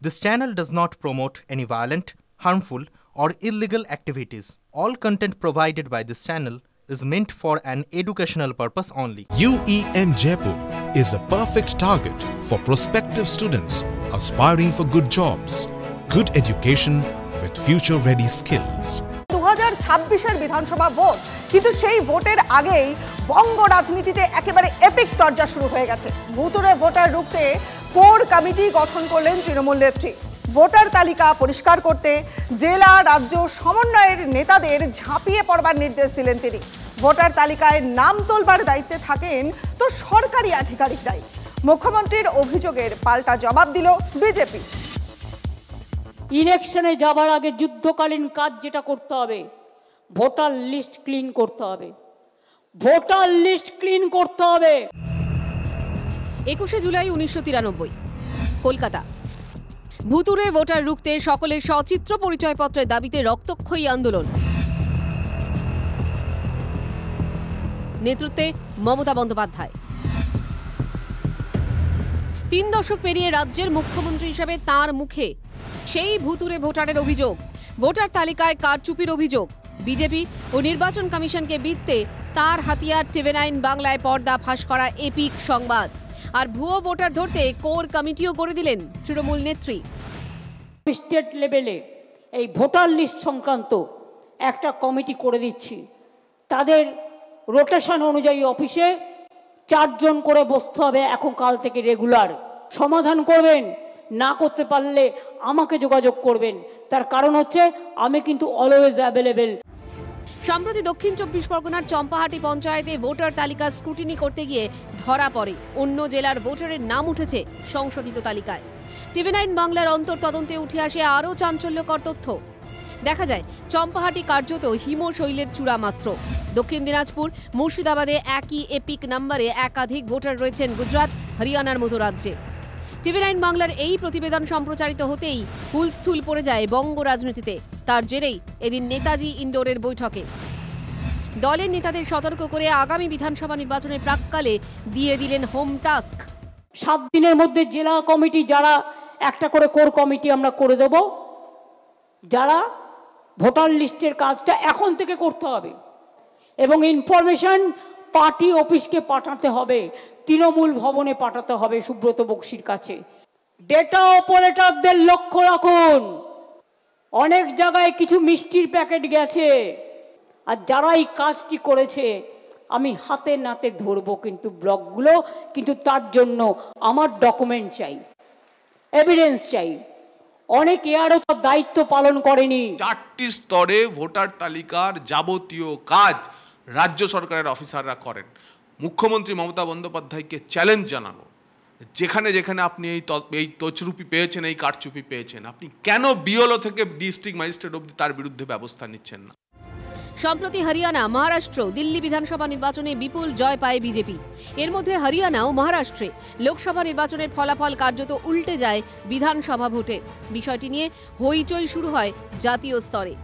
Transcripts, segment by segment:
This channel does not promote any violent, harmful, or illegal activities. All content provided by this channel is meant for an educational purpose only. UEM Jaipur is a perfect target for prospective students aspiring for good jobs, good education with future-ready skills. 2026-এর বিধানসভা vote, কিন্তু সেই ভোটের আগেই বঙ্গ রাজনীতিতে একেবারে epic তরজা শুরু হয়ে গেছে। ভুতুড়ে ভোটার রুখতে কোর কমিটি গঠন করলেন তৃণমূল নেত্রী। ভোটার তালিকা পরিষ্কার করতে জেলা রাজ্য সমন্বয়ের নেতাদের ঝাঁপিয়ে পড়বার নির্দেশ দিলেন তিনি। ভোটার তালিকায় নাম তোলবার দায়িত্বে থাকেন তো সরকারি আধিকারিকরাই। মুখ্যমন্ত্রীর অভিযোগের পাল্টা জবাব দিল বিজেপি। ইলেকশনে যাবার আগে যুদ্ধকালীন কাজ যেটা করতে হবে, ভোটার লিস্ট ক্লিন করতে হবে, ভোটার লিস্ট ক্লিন করতে হবে। 21শে জুলাই 1993, কলকাতা। ভুতুড়ে ভোটার রুখতে সকলের সচিত্র পরিচয়পত্রের দাবিতে রক্তক্ষয়ী আন্দোলন। নেতৃত্বে মমতা বন্দ্যোপাধ্যায়। 3 দশক পেরিয়ে রাজ্যের মুখ্যমন্ত্রী হিসেবে তাঁর মুখে সেই ভুতুড়ে ভোটারের অভিযোগ, ভোটার তালিকায় কারচুপির অভিযোগ। বিজেপি ও নির্বাচন কমিশনকে বিততে তার হাতিয়ার TV9 বাংলায় পর্দা ফাঁস করা এপিক সংবাদ। আর ভুয়ো ভোটার ধরতে কোর কমিটিও করে দিলেন তৃণমূল নেত্রী। স্টেট লেভেলে এই ভোটার লিস্ট সংক্রান্ত একটা কমিটি করে দিচ্ছি। তাদের রোটেশন অনুযায়ী অফিসে 4 জন করে বসতে হবে, এখন কাল থেকে রেগুলার। সমাধান করবেন, না করতে পারলে আমাকে যোগাযোগ করবেন। তার কারণ হচ্ছে আমি কিন্তু অলওয়েজ অ্যাভেলেবেল। সম্প্রতি দক্ষিণ 24 পরগনার চম্পাহাটি পঞ্চায়েতে ভোটার তালিকা স্ক্রুটিনি করতে গিয়ে ধরা পড়ে অন্য জেলার ভোটারের নাম উঠেছে সংশোধিত তালিকায়। TV9 বাংলার অন্তর্তদন্তে উঠে আসে আরও চাঞ্চল্যকর তথ্য। দেখা যায় চম্পাহাটি কার্যত হিমশৈলের চূড়া মাত্র। দক্ষিণ দিনাজপুর, মুর্শিদাবাদে একই এপিক নাম্বারে একাধিক ভোটার রয়েছেন গুজরাট, হরিয়ানার মতো রাজ্যে। TV9 বাংলার এই প্রতিবেদন সম্প্রচারিত হতেই হুলস্থুল পড়ে যায় বঙ্গ রাজনীতিতে। তার জেরেই এদিন নেতাজি ইন্ডোরের বৈঠকে দলের নেতাদের সতর্ক করে আগামী বিধানসভা নির্বাচনের প্রাক্কালে দিয়ে দিলেন হোম টাস্ক। 7 দিনের মধ্যে জেলা কমিটি যারা একটা করে কোর কমিটি আমরা করে দেব, যারা ভোটার লিস্টের কাজটা এখন থেকে করতে হবে এবং ইনফরমেশন পার্টি অফিসকে পাঠাতে হবে, তৃণমূল ভবনে পাঠাতে হবে সুব্রত বক্সির কাছে। ডেটা অপারেটরদের লক্ষ্য রাখুন, অনেক জায়গায় কিছু মিষ্টির প্যাকেট গেছে, আর যারা এই কাজটি করেছে আমি হাতে নাতে ধরবো কিন্তু ব্লকগুলো, কিন্তু তার জন্য আমার ডকুমেন্ট চাই, এভিডেন্স চাই। অনেকে আরও তার দায়িত্ব পালন করেনি। 4টি স্তরে ভোটার তালিকার যাবতীয় কাজ রাজ্য সরকারের অফিসাররা করেন। মুখ্যমন্ত্রী মমতা বন্দ্যোপাধ্যায়কে চ্যালেঞ্জ জানানো, যেখানে যেখানে আপনি এই তছরুপি পেয়েছেন, এই কারচুপি পেয়েছেন, আপনি কেন বিএলও থেকে ডিস্ট্রিক্ট ম্যাজিস্ট্রেট অবধি তার বিরুদ্ধে ব্যবস্থা নিচ্ছেন না? সম্প্রতি হরিয়ানা, মহারাষ্ট্র, দিল্লি বিধানসভা নির্বাচনে বিপুল জয় পায় বিজেপি। এর মধ্যে হরিয়ানা ও মহারাষ্ট্রে লোকসভা নির্বাচনের ফলাফল কার্যত উল্টে যায় বিধানসভা ভোটে। বিষয়টি নিয়ে হইচই শুরু হয় জাতীয় স্তরে।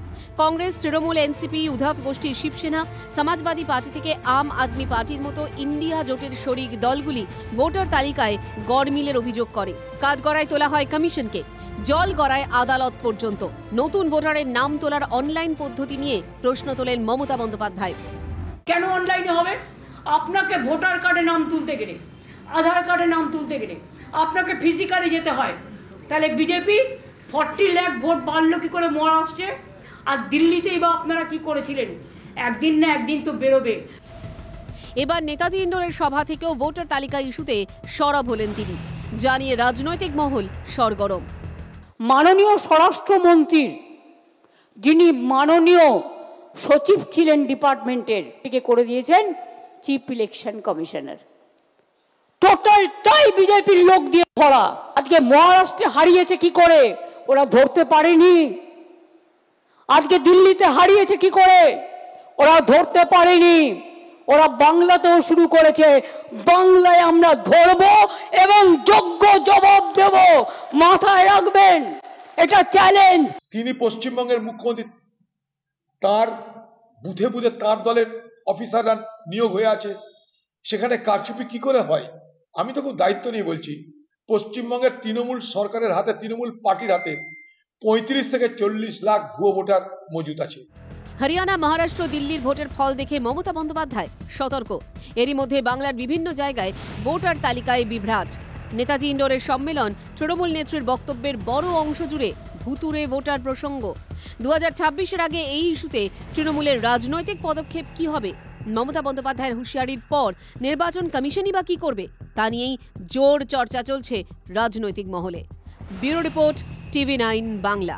কংগ্রেস, তৃণমূল, এনসিপি, উদ্ধব গোষ্ঠীর শিবসেনা, সমাজবাদী পার্টি থেকে আম আদমি পার্টির মতো ইন্ডিয়া জোটের শরিক দলগুলি ভোটার তালিকায় গড়মিলের অভিযোগ করে। কাঠগড়ায় তোলা হয় কমিশনকে, জল গড়ায় আদালত পর্যন্ত। নতুন ভোটারের নাম তোলার অনলাইন পদ্ধতি নিয়ে প্রশ্ন তোলেন মমতা বন্দ্যোপাধ্যায়। কেন অনলাইনে হবে? আপনাকে ভোটার কার্ডে নাম তুলতে গেলে, আধার কার্ডে নাম তুলতে গেলে আপনাকে ফিজিক্যালি যেতে হয়। তাহলে বিজেপি 40 লাখ ভোট বাড়লো কি করে মহারাষ্ট্রে? আর দিল্লিতেই বা আপনারা কি করেছিলেন? একদিন না একদিন তো বেরোবে। এবার নেতাজি ইন্ডোরের সভা থেকেও ভোটার তালিকা ইস্যুতে সরব হলেন তিনি, জানিয়ে রাজনৈতিক মহল সরগরম। মাননীয় স্বরাষ্ট্রমন্ত্রীর, যিনি মাননীয় সচিব ছিলেন ডিপার্টমেন্টের, থেকে করে দিয়েছেন চিফ ইলেকশন কমিশনার। টোটালটাই বিজেপির লোক দিয়ে ভরা। আজকে মহারাষ্ট্রে হারিয়েছে কি করে? ওরা ধরতে পারেনি। আজকে দিল্লিতে হারিয়েছে কি করে? ওরা ধরতে পারেনি। ওরা বাংলাতেও শুরু করেছে, বাংলায় আমরা ধরব এবং যোগ্য জবাব দেব, মাথায় রাখবেন, এটা চ্যালেঞ্জ। তিনি পশ্চিমবঙ্গের মুখ্যমন্ত্রী, তার বুথে বুথে তার দলের অফিসাররা নিয়োগ হয়ে আছে, সেখানে কারচুপি কি করে হয়? আমি তো খুব দায়িত্ব নিয়ে বলছি, পশ্চিমবঙ্গের তৃণমূল সরকারের হাতে, তৃণমূল পার্টির হাতে 35 থেকে 40 লাখ ভুয়ো ভোটার মজুত আছে। হরিয়ানা, মহারাষ্ট্র, দিল্লির ভোটের ফল দেখে মমতা বন্দ্যোপাধ্যায় সতর্ক। এরই মধ্যে বাংলার বিভিন্ন জায়গায় ভোটার তালিকায় বিভ্রাট। নেতাজি ইন্ডোরের সম্মেলন, তৃণমূল নেত্রীর বক্তব্যের বড় অংশ জুড়ে ভুতুড়ে ভোটার প্রসঙ্গ। 2026-এর আগে এই ইস্যুতে তৃণমূলের রাজনৈতিক পদক্ষেপ কি হবে? মমতা বন্দ্যোপাধ্যায়ের হুঁশিয়ারির পর নির্বাচন কমিশনই বা কি করবে, তা নিয়েই জোর চর্চা চলছে রাজনৈতিক মহলে। Bureau report, TV9 Bangla.